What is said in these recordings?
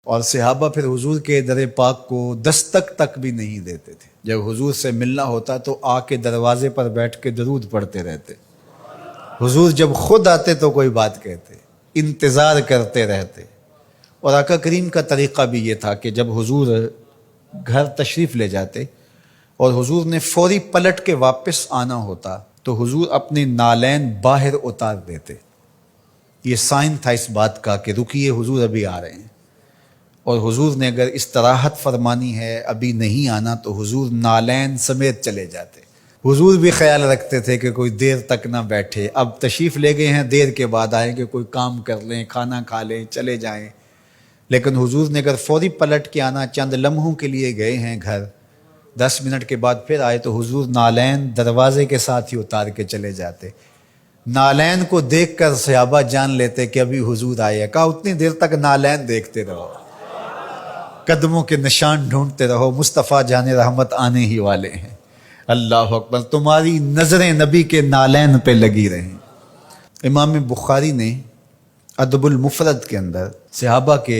اور صحابہ پھر حضور کے در پاک کو دستک تک بھی نہیں دیتے تھے۔ جب حضور سے ملنا ہوتا تو آ کے دروازے پر بیٹھ کے درود پڑھتے رہتے۔ حضور جب خود آتے تو کوئی بات کہتے، انتظار کرتے رہتے۔ اور آقا کریم کا طریقہ بھی یہ تھا کہ جب حضور گھر تشریف لے جاتے اور حضور نے فوری پلٹ کے واپس آنا ہوتا تو حضور اپنے نالین باہر اتار دیتے۔ یہ سائن تھا اس بات کا کہ رکیے، حضور ابھی آ رہے ہیں۔ اور حضور نے اگر استراحت فرمانی ہے، ابھی نہیں آنا، تو حضور نالین سمیت چلے جاتے۔ حضور بھی خیال رکھتے تھے کہ کوئی دیر تک نہ بیٹھے، اب تشریف لے گئے ہیں، دیر کے بعد آئیں کہ کوئی کام کر لیں، کھانا کھا لیں، چلے جائیں۔ لیکن حضور نے اگر فوری پلٹ کے آنا، چند لمحوں کے لیے گئے ہیں گھر، 10 منٹ کے بعد پھر آئے، تو حضور نالین دروازے کے ساتھ ہی اتار کے چلے جاتے۔ نالین کو دیکھ کر صحابہ جان لیتے کہ ابھی حضور آئے۔ کہا اتنی دیر تک نالین دیکھتے رہو، قدموں کے نشان ڈھونڈتے رہو، مصطفیٰ جان رحمت آنے ہی والے ہیں۔ اللہ اکبر، تمہاری نظریں نبی کے نالین پہ لگی رہیں۔ امام بخاری نے ادب المفرد کے اندر صحابہ کے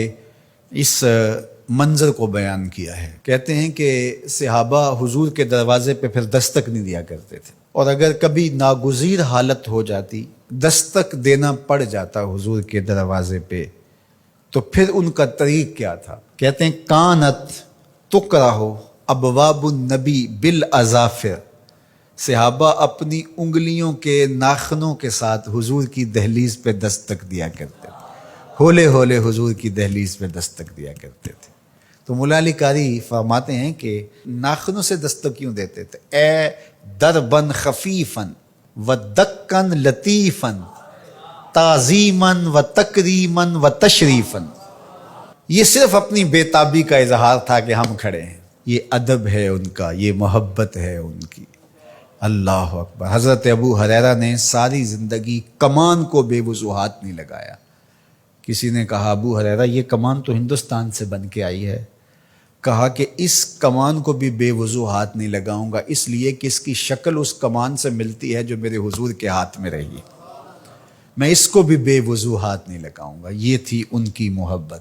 اس منظر کو بیان کیا ہے۔ کہتے ہیں کہ صحابہ حضور کے دروازے پہ پھر دستک نہیں دیا کرتے تھے، اور اگر کبھی ناگزیر حالت ہو جاتی، دستک دینا پڑ جاتا حضور کے دروازے پہ، تو پھر ان کا طریق کیا تھا؟ کہتے ہیں کانت تکرہ ابواب النبی بالاظافر، صحابہ اپنی انگلیوں کے ناخنوں کے ساتھ حضور کی دہلیز پہ دستک دیا کرتے تھے، ہولے ہولے حضور کی دہلیز پہ دستک دیا کرتے تھے۔ تو مولا علی قاری فرماتے ہیں کہ ناخنوں سے دستک کیوں دیتے تھے؟ اے دربن خفیفن و دکن لطیفن تعظیمن و تکریمن و تشریفن۔ یہ صرف اپنی بے تابی کا اظہار تھا کہ ہم کھڑے ہیں، یہ ادب ہے ان کا، یہ محبت ہے ان کی۔ اللہ اکبر۔ حضرت ابو ہریرہ نے ساری زندگی کمان کو بے وضو ہاتھ نہیں لگایا۔ کسی نے کہا ابو ہریرہ یہ کمان تو ہندوستان سے بن کے آئی ہے۔ کہا کہ اس کمان کو بھی بے وضو ہاتھ نہیں لگاؤں گا، اس لیے کہ اس کی شکل اس کمان سے ملتی ہے جو میرے حضور کے ہاتھ میں رہی، میں اس کو بھی بے وضو ہاتھ نہیں لگاؤں گا۔ یہ تھی ان کی محبت۔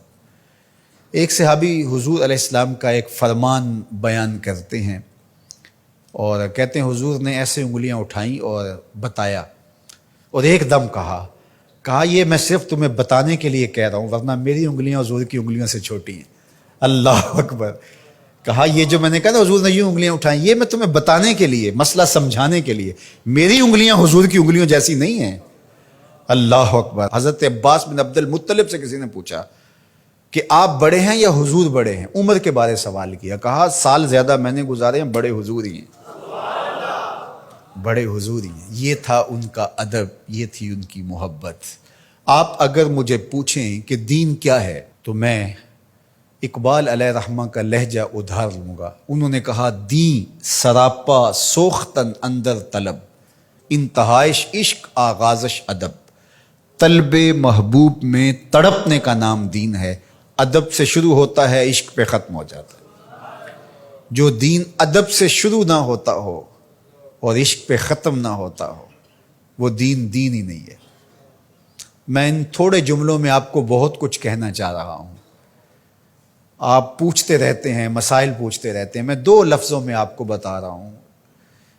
ایک صحابی حضور علیہ السلام کا ایک فرمان بیان کرتے ہیں اور کہتے ہیں حضور نے ایسے انگلیاں اٹھائیں اور بتایا، اور ایک دم کہا یہ میں صرف تمہیں بتانے کے لیے کہہ رہا ہوں، ورنہ میری انگلیاں حضور کی انگلیوں سے چھوٹی ہیں۔ اللہ اکبر۔ کہا یہ جو میں نے کہا حضور نے یوں انگلیاں اٹھائیں، یہ میں تمہیں بتانے کے لیے، مسئلہ سمجھانے کے لیے، میری انگلیاں حضور کی انگلیوں جیسی نہیں ہیں۔ اللہ اکبر۔ حضرت عباس بن عبد المطلب سے کسی نے پوچھا کہ آپ بڑے ہیں یا حضور بڑے ہیں؟ عمر کے بارے سوال کیا۔ کہا سال زیادہ میں نے گزارے ہیں، بڑے حضور ہی ہیں، بڑے حضور ہی ہیں۔ یہ تھا ان کا ادب، یہ تھی ان کی محبت۔ آپ اگر مجھے پوچھیں کہ دین کیا ہے تو میں اقبال علیہ رحمہ کا لہجہ ادھار لوں گا۔ انہوں نے کہا دین سراپا سوختن اندر طلب، انتہائش عشق آغازش ادب۔ طلب محبوب میں تڑپنے کا نام دین ہے، ادب سے شروع ہوتا ہے، عشق پہ ختم ہو جاتا ہے۔ جو دین ادب سے شروع نہ ہوتا ہو اور عشق پہ ختم نہ ہوتا ہو، وہ دین ہی نہیں ہے۔ میں ان تھوڑے جملوں میں آپ کو بہت کچھ کہنا چاہ رہا ہوں۔ آپ پوچھتے رہتے ہیں، مسائل پوچھتے رہتے ہیں، میں 2 لفظوں میں آپ کو بتا رہا ہوں۔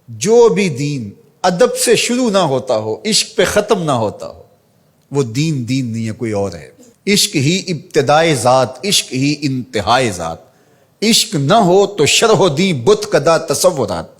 جو بھی دین ادب سے شروع نہ ہوتا ہو، عشق پہ ختم نہ ہوتا ہو، وہ دین نہیں ہے، کوئی اور ہے۔ عشق ہی ابتدائے ذات، عشق ہی انتہائے ذات۔ عشق نہ ہو تو شرح و دین بت کدا تصورات۔